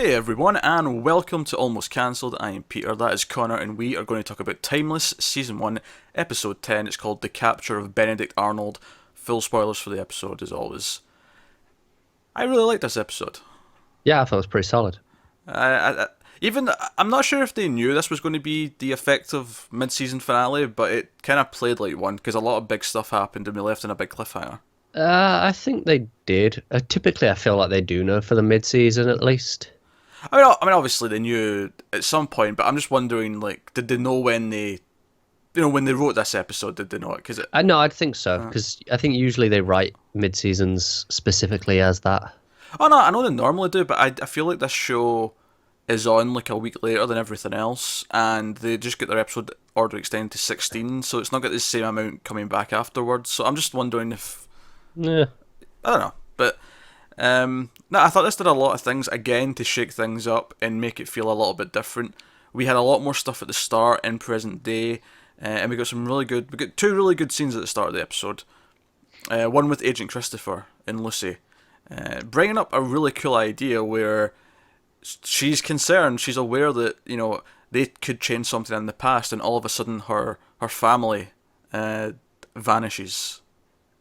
Hey everyone, and welcome to Almost Cancelled. I am Peter, that is Connor, and we are going to talk about Timeless, Season 1, Episode 10. It's called The Capture of Benedict Arnold. Full spoilers for the episode, as always. I really like this episode. Yeah, I thought it was pretty solid. I'm not sure if they knew this was going to be the effective mid-season finale, but it kind of played like one, because a lot of big stuff happened and we left in a big cliffhanger. I think they did. Typically, I feel like they do know for the mid-season at least. Obviously they knew at some point, but I'm just wondering, like, did they know when when they wrote this episode, did they know it? Because I know, I'd think so, because I think usually they write mid-seasons specifically as that. oh no, I know they normally do, but I feel like this show is on like a week later than everything else, and they just get their episode order extended to 16, so it's not got the same amount coming back afterwards. So I'm just wondering if Yeah, I don't know, but no, I thought this did a lot of things again to shake things up and make it feel a little bit different. We had a lot more stuff at the start in present day, and we got we got two really good scenes at the start of the episode. One with Agent Christopher and Lucy, bringing up a really cool idea where she's concerned, she's aware that they could change something in the past, and all of a sudden her family vanishes.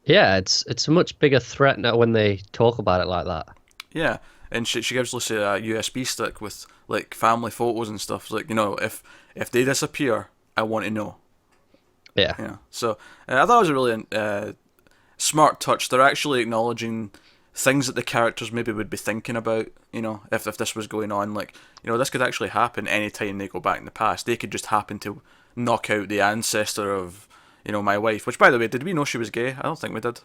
yeah, it's a much bigger threat now when they talk about it like that. Yeah, and she gives Lucy a USB stick with like family photos and stuff. Like, if they disappear, I want to know. Yeah, Yeah, so I thought it was a really smart touch. They're actually acknowledging things that the characters maybe would be thinking about. If this was going on, like, this could actually happen anytime they go back in the past. They could just happen to knock out the ancestor of my wife. Which, by the way, did we know she was gay? I don't think we did.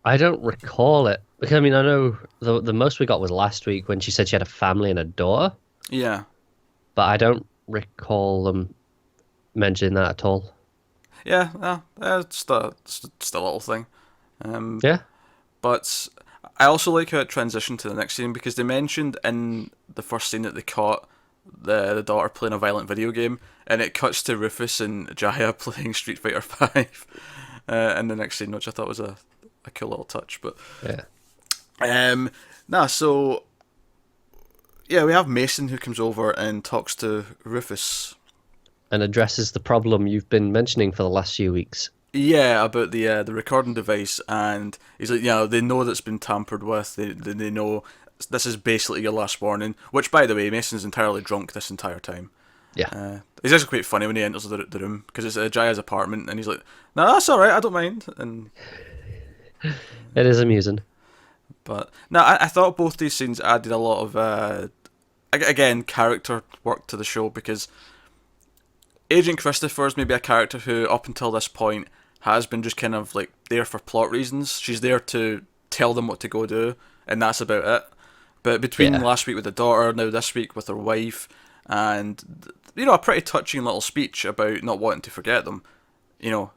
I don't recall it because I mean I know the most we got was last week when she said she had a family and a daughter, Yeah, but I don't recall them mentioning that at all. yeah, it's just a little thing. Um, Yeah, But I also like how it transitioned to the next scene because they mentioned in the first scene that they caught the daughter playing a violent video game, and it cuts to Rufus and Jaya playing Street Fighter Five in the next scene, which I thought was a cool little touch. But yeah. so yeah, we have Mason who comes over and talks to Rufus. And addresses the problem you've been mentioning for the last few weeks. Yeah, about the recording device, and he's like, they know that's been tampered with. They know this is basically your last warning. Which, by the way, Mason's entirely drunk this entire time. Yeah, He's actually quite funny when he enters the room because it's Jaya's apartment, and he's like, "No, that's all right. I don't mind." And it is amusing. but no, I thought both these scenes added a lot of again character work to the show because Agent Christopher is maybe a character who, up until this point, has been just kind of like there for plot reasons. She's there to tell them what to go do, and that's about it. But between Yeah. last week with the daughter, now this week with her wife, and a pretty touching little speech about not wanting to forget them.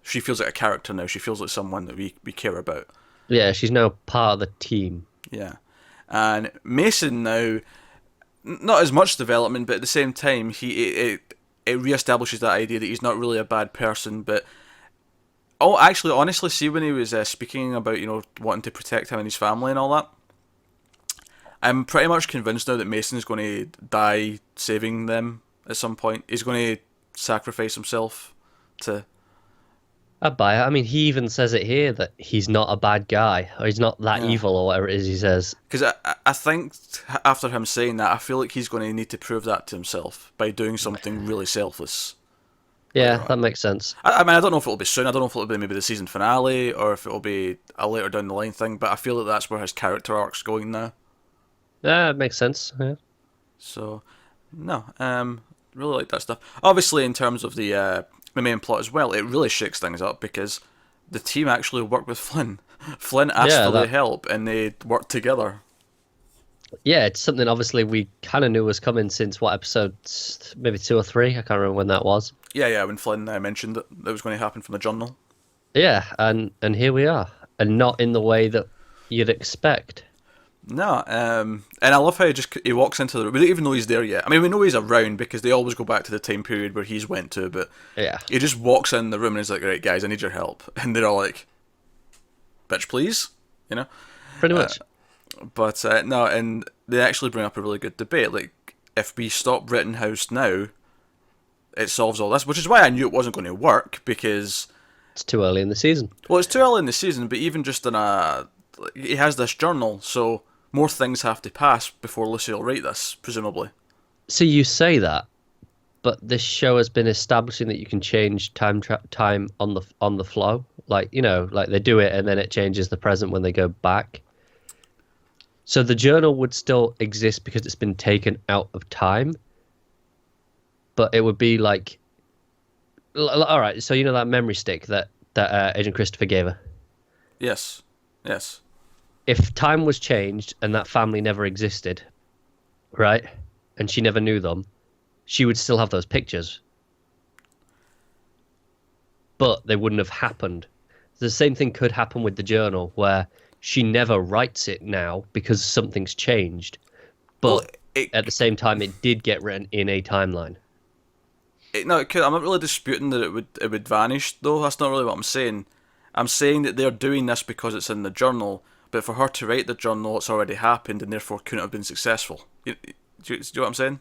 She feels like a character now. She feels like someone that we care about. Yeah, she's now part of the team. Yeah, and Mason now, not as much development, but at the same time, it reestablishes that idea that he's not really a bad person. But actually, honestly, see when he was speaking about wanting to protect him and his family and all that, I'm pretty much convinced now that Mason's going to die saving them at some point. He's going to sacrifice himself to. I buy it. I mean, he even says it here that he's not a bad guy, or he's not that Yeah. evil, or whatever it is he says. Because I think after him saying that, I feel like he's going to need to prove that to himself by doing something really selfless. Yeah, Later that on. makes sense. I mean, I don't know if it'll be soon. I don't know if it'll be maybe the season finale or if it'll be a later down the line thing. But I feel that that's where his character arc's going now. Yeah, it makes sense. Yeah. So, no, really like that stuff. Obviously, in terms of the main plot as well, it really shakes things up because the team actually worked with Flynn. Flynn asked Yeah, for the that. help, and they worked together. Yeah, it's something obviously we kind of knew was coming since what episode, maybe two or three. I can't remember when that was. Yeah. When Flynn mentioned that it was going to happen from the journal. Yeah, and here we are, and not in the way that you'd expect. No, and I love how he walks into the room. We don't even know he's there yet. I mean, we know he's around because they always go back to the time period where he's went to, but Yeah, he just walks in the room and he's like, "Right, guys, I need your help," and they're all like, "Bitch, please," you know. pretty much. But no, and they actually bring up a really good debate. Like, if we stop Rittenhouse now, it solves all this, which is why I knew it wasn't going to work, because, It's too early in the season. well, it's too early in the season, but even just in he has this journal, so more things have to pass before Lucy will write this, presumably. So you say that, but this show has been establishing that you can change time on the flow. Like, like they do it and then it changes the present when they go back. So the journal would still exist because it's been taken out of time, but it would be like, all right. So that memory stick that Agent Christopher gave her. Yes. Yes. If time was changed and that family never existed, right, and she never knew them, she would still have those pictures, but they wouldn't have happened. The same thing could happen with the journal, where she never writes it now because something's changed, but well, at the same time, it did get written in a timeline. No, it could. I'm not really disputing that it would vanish, though. That's not really what I'm saying. I'm saying that they're doing this because it's in the journal, but for her to write the journal, it's already happened and therefore couldn't have been successful. Do you know what I'm saying?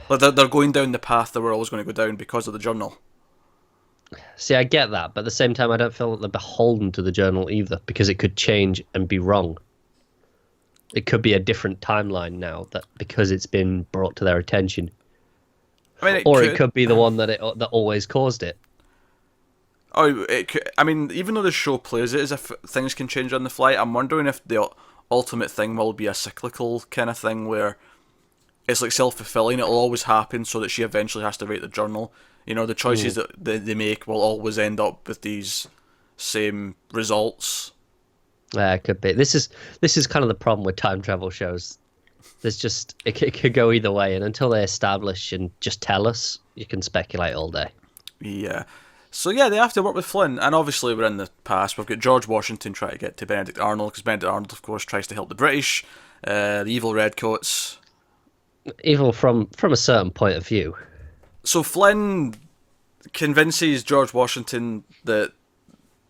Like, they're going down the path that we're always going to go down because of the journal. See, I get that, but at the same time, I don't feel that they're beholden to the journal either, because it could change and be wrong. It could be a different timeline now, that because it's been brought to their attention. I mean, it could be the one that always caused it. Oh, it could. I mean, even though the show plays it as if things can change on the fly, I'm wondering if the ultimate thing will be a cyclical kind of thing where it's like self-fulfilling. It'll always happen so that she eventually has to write the journal. The choices that they make will always end up with these same results. Yeah, it could be. This is kind of the problem with time travel shows. There's just it could go either way, and until they establish and just tell us, you can speculate all day. Yeah. So yeah, they have to work with Flynn, and obviously we're in the past. We've got George Washington trying to get to Benedict Arnold, because Benedict Arnold, of course, tries to help the British, the evil redcoats. Evil from a certain point of view. So Flynn convinces George Washington that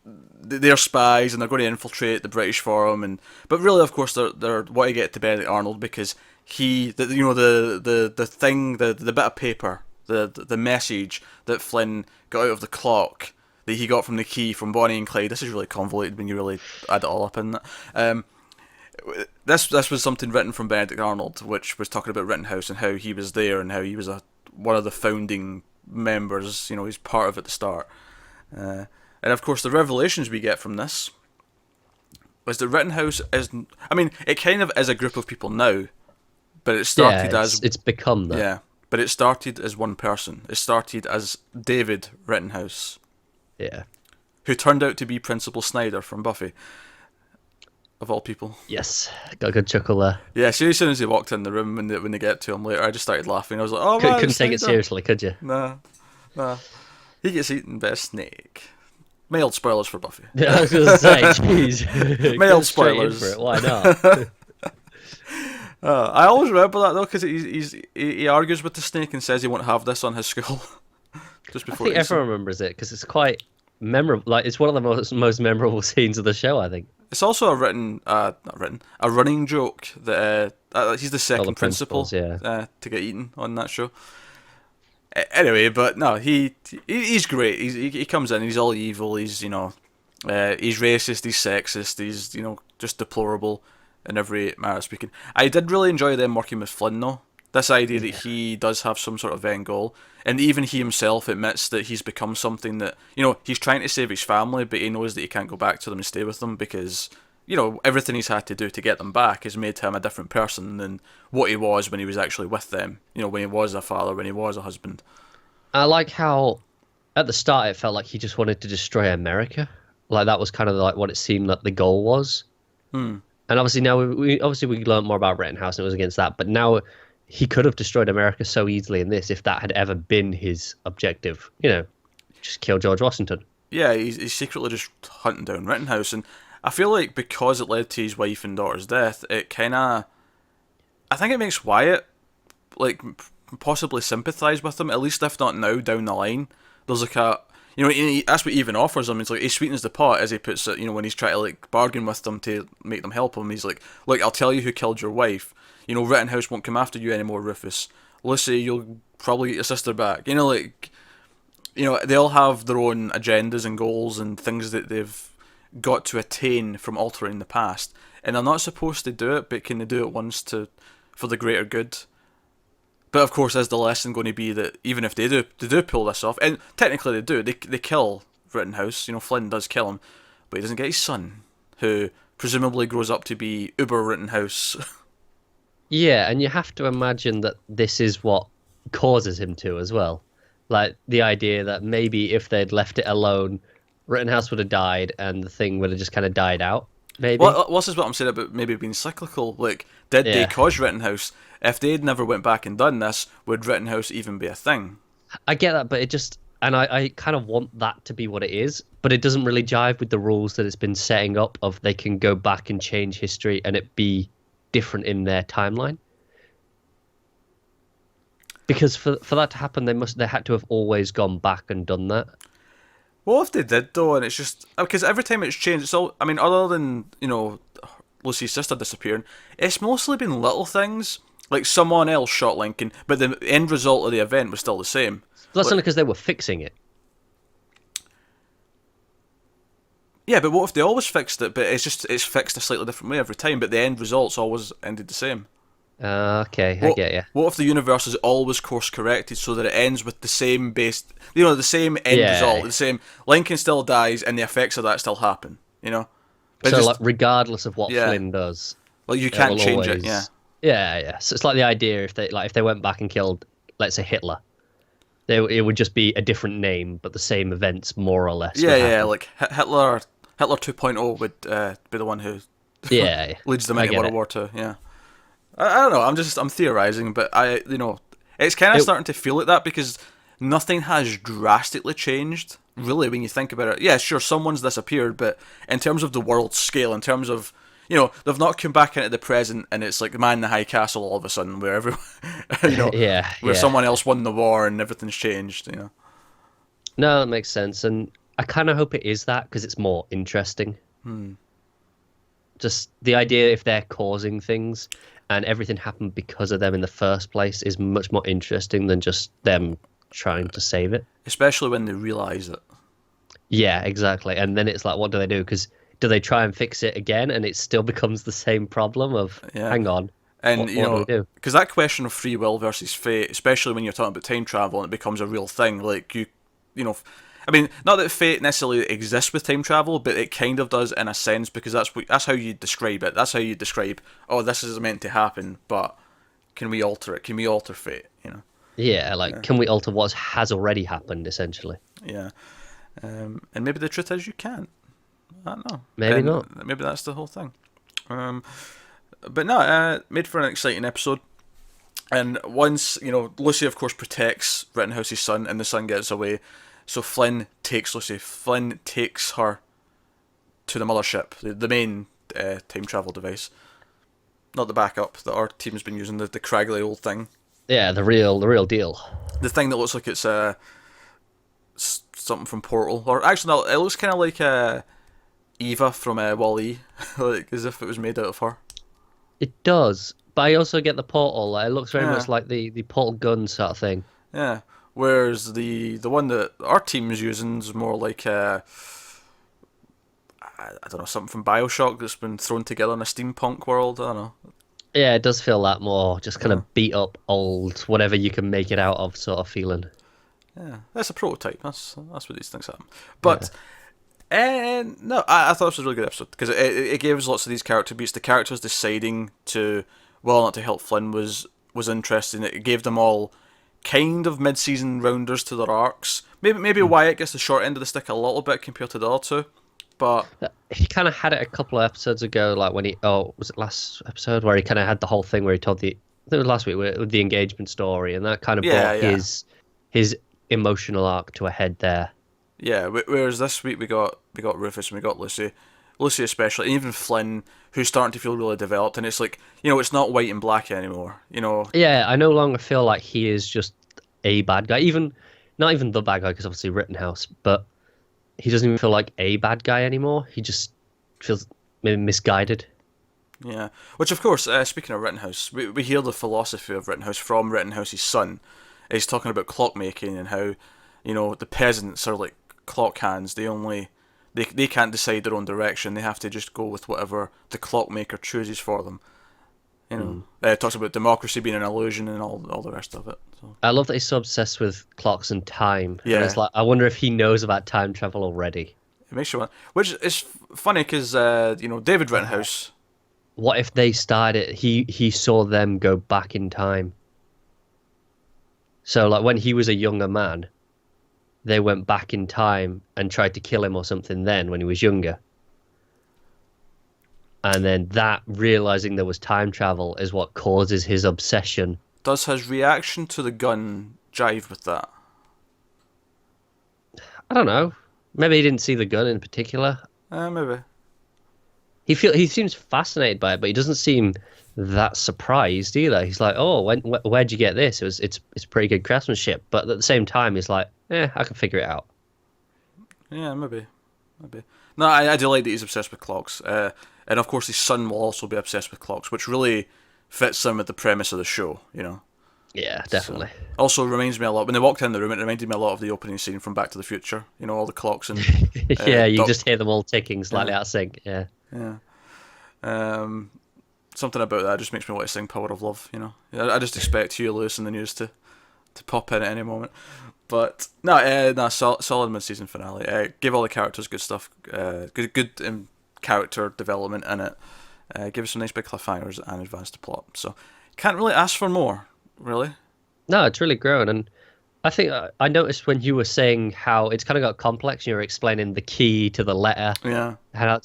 they're spies and they're going to infiltrate the British for him, but really, of course, they're want to get to Benedict Arnold because the thing, the bit of paper, the message that Flynn got out of the clock that he got from the key from Bonnie and Clyde. This is really convoluted when you really add it all up in that. This was something written from Benedict Arnold, which was talking about Rittenhouse and how he was there and how he was one of the founding members. He's part of it at the start. And of course, the revelations we get from this was that Rittenhouse is. I mean, it kind of is a group of people now, but it started as. It's become that. Yeah, but it started as one person. It started as David Rittenhouse. Yeah. Who turned out to be Principal Snyder from Buffy. Of all people. Yes, got a good chuckle there. Yeah, so as soon as he walked in the room when they get to him later, I just started laughing. I was like, oh man, couldn't take it seriously, could you? Nah. He gets eaten by a snake. Mild spoilers for Buffy. Yeah, I was going to say, jeez. Mild spoilers. For it. Why not? I always remember that though, because he argues with the snake and says he won't have this on his skull. Just before. I think everyone remembers it because it's quite memorable. Like, it's one of the most memorable scenes of the show, I think. It's also a running joke that he's the second principal to get eaten on that show. Anyway, but no, he's great. He comes in, he's all evil. He's he's racist, he's sexist, he's just deplorable in every manner of speaking. I did really enjoy them working with Flynn though. This idea that he does have some sort of end goal, and even he himself admits that he's become something that he's trying to save his family, but he knows that he can't go back to them and stay with them because everything he's had to do to get them back has made him a different person than what he was when he was actually with them. When he was a father, when he was a husband. I like how at the start it felt like he just wanted to destroy America. Like that was kind of like what it seemed like the goal was. And obviously now we learned more about Rittenhouse and it was against that, but now he could have destroyed America so easily in this if that had ever been his objective. Just kill George Washington. Yeah, he's secretly just hunting down Rittenhouse, and I feel like because it led to his wife and daughter's death, I think it makes Wyatt possibly sympathise with him, at least if not now, down the line. There's That's what he even offers them. It's like he sweetens the pot as he puts it. When he's trying to like bargain with them to make them help him. He's like, look, I'll tell you who killed your wife. Rittenhouse won't come after you anymore, Rufus. Lucy, you'll probably get your sister back. They all have their own agendas and goals and things that they've got to attain from altering the past, and they're not supposed to do it, but can they do it once for the greater good? But of course, is the lesson going to be that even if they do pull this off, and technically they do, they kill Rittenhouse. Flynn does kill him, but he doesn't get his son, who presumably grows up to be Uber Rittenhouse. Yeah, and you have to imagine that this is what causes him to as well. Like the idea that maybe if they'd left it alone, Rittenhouse would have died and the thing would have just kind of died out. Maybe. Well, this is what I'm saying about maybe being cyclical. Like, did they cause Rittenhouse? If they'd never went back and done this, would Rittenhouse even be a thing? I get that, but I kind of want that to be what it is, but it doesn't really jive with the rules that it's been setting up of they can go back and change history and it be different in their timeline. Because for that to happen, they had to have always gone back and done that. Well, if they did though, and it's just because every time it's changed, it's all. I mean, other than Lucy's sister disappearing, it's mostly been little things like someone else shot Lincoln, but the end result of the event was still the same. But that's only because they were fixing it. Yeah, but what if they always fixed it, but it's fixed a slightly different way every time, but the end results always ended the same? Okay, I get you. What if the universe is always course corrected so that it ends with the same the same end result, the same Lincoln still dies and the effects of that still happen, But so like regardless of what Flynn does, like you can't change it, Yeah. So it's like the idea if they went back and killed, let's say Hitler, it would just be a different name, but the same events more or less. Yeah, like Hitler 2.0 would be the one who leads them into World War II. Yeah. I don't know. I'm theorizing, but it's kind of starting to feel like that because nothing has drastically changed, really, when you think about it. Yeah, sure, someone's disappeared, but in terms of the world scale, in terms of they've not come back into the present, and it's like the man in the high castle all of a sudden, where everyone, where someone else won the war and everything's changed. No, that makes sense, and I kind of hope it is that because it's more interesting. Just the idea if they're causing things and everything happened because of them in the first place is much more interesting than just them trying to save it. Especially when they realise it. Yeah, exactly. And then it's like, what do they do? Because do they try and fix it again and it still becomes the same problem of, hang on, and what do we do? Because that question of free will versus fate, especially when you're talking about time travel and it becomes a real thing, like I mean, not that fate necessarily exists with time travel, but it kind of does in a sense because that's how you describe it. That's how you describe, oh, this is meant to happen, but can we alter it? Can we alter fate? Yeah, can we alter what has already happened, essentially? Yeah, and maybe the truth is you can't. I don't know. Maybe not. Maybe that's the whole thing. But no, made for an exciting episode. And once Lucy, of course, protects Rittenhouse's son, and the son gets away. So Flynn takes Lucy. Flynn takes her to the mothership, the main time travel device, not the backup that our team's been using, the craggly old thing. Yeah, the real deal. The thing that looks like it's something from Portal, or actually no, it looks kind of like Eva from Wall-E, like as if it was made out of her. It does, but I also get the Portal. It looks very much like the Portal gun sort of thing. Yeah. Whereas the one that our team is using is more like I don't know, something from BioShock that's been thrown together in a steampunk world. I don't know. Yeah, it does feel that more just kind of beat up old, whatever you can make it out of sort of feeling. Yeah, that's a prototype. That's what these things happen. But no, I thought this was a really good episode because it gave us lots of these character beats. The characters deciding to whether or not to help Flynn was interesting. It gave them all kind of mid-season rounders to their arcs. Maybe Wyatt gets the short end of the stick a little bit compared to the other two, but he kind of had it a couple of episodes ago, like when was it last episode where he kind of had the whole thing where he told I think it was last week with the engagement story, and that kind of brought his emotional arc to a head there. Yeah, whereas this week we got Rufus and we got Lucy especially, and even Flynn, who's starting to feel really developed, and it's like, it's not white and black anymore, Yeah, I no longer feel like he is just a bad guy. Even, not even the bad guy, because obviously Rittenhouse, but he doesn't even feel like a bad guy anymore. He just feels maybe misguided. Yeah, which of course, speaking of Rittenhouse, we hear the philosophy of Rittenhouse from Rittenhouse's son. He's talking about clockmaking and how, the peasants are like clock hands. They can't decide their own direction. They have to just go with whatever the clockmaker chooses for them. Mm. It talks about democracy being an illusion and all the rest of it. So I love that he's so obsessed with clocks and time. And it's yeah, like, I wonder if he knows about time travel already. it makes you want. Which is funny because David Oh, Rittenhouse. what if they started? He saw them go back in time. So like when he was a younger man, they went back in time and tried to kill him or something. Then when he was younger, and then that realizing there was time travel is what causes his obsession. Does his reaction to the gun jive with that? I don't know. Maybe he didn't see the gun in particular. Maybe. He seems fascinated by it, but he doesn't seem that surprised either. He's like, "Oh, where'd you get this? It's pretty good craftsmanship." But at the same time, he's like, I can figure it out." Yeah, maybe. No, I do like that he's obsessed with clocks. And of course, his son will also be obsessed with clocks, which really fits in with the premise of the show. Yeah, So, definitely. also reminds me a lot when they walked in the room. It reminded me a lot of the opening scene from Back to the Future. All the clocks and Yeah, you Doc. just hear them all ticking slightly Yeah, out of sync. Yeah. yeah. Um, Something about that just makes me want to sing "Power of Love." I just expect Huey Lewis in the news to pop in at any moment. But no, solid mid-season finale. Give all the characters good stuff. Good character development in it. Give us some nice big cliffhangers and advance the plot. So can't really ask for more, really. No, it's really grown, and I think I noticed when you were saying how it's kind of got complex. You were explaining the key to the letter, Yeah, how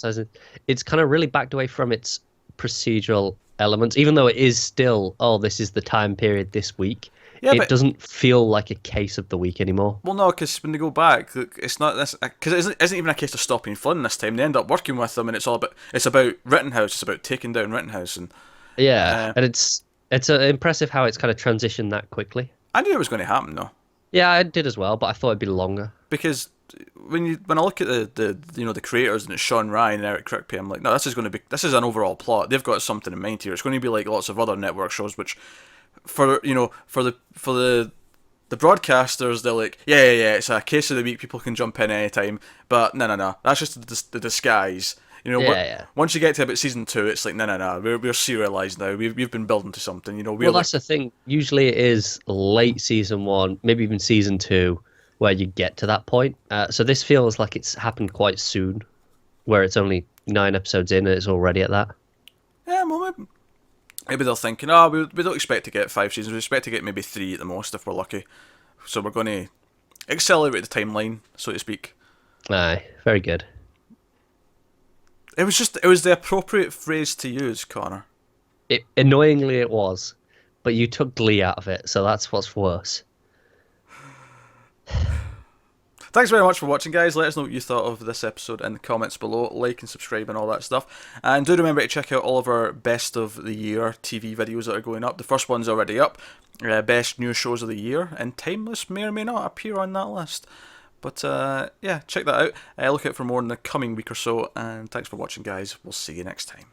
it's kind of really backed away from its procedural elements, even though it is still, oh, this is the time period this week. yeah, It but doesn't feel like a case of the week anymore. well, no, because when they go back, look, it's not this because it isn't even a case of stopping Flynn this time. They end up working with them, and it's about Rittenhouse. It's about taking down Rittenhouse, and Yeah, uh, and it's impressive how it's kind of transitioned that quickly. I knew it was going to happen though. Yeah, I did as well, but I thought it'd be longer. Because when I look at the creators and it's Sean Ryan and Eric Kripke, I'm like, no, this is an overall plot. They've got something in mind here. It's going to be like lots of other network shows, which for the broadcasters, they're like, yeah, it's a case of the week. People can jump in anytime, but no, that's just the disguise. Yeah, yeah. Once you get to about season 2, it's like no, we're serialized now. We've been building to something. We're Well, like, that's the thing. Usually it is late season one, maybe even season two, where you get to that point. So this feels like it's happened quite soon, where it's only 9 episodes in and it's already at that. yeah, well, maybe they're thinking, we don't expect to get 5 seasons. We expect to get maybe 3 at the most if we're lucky. So we're going to accelerate the timeline, so to speak. Aye, very good. It was the appropriate phrase to use, Connor. Annoyingly, it was, but you took Glee out of it, so that's what's worse. Thanks very much for watching, guys. Let us know what you thought of this episode in the comments below. Like and subscribe and all that stuff. And do remember to check out all of our best of the year TV videos that are going up. The first one's already up. Best new shows of the year. And Timeless may or may not appear on that list. But yeah, check that out. Look out for more in the coming week or so. And thanks for watching, guys. We'll see you next time.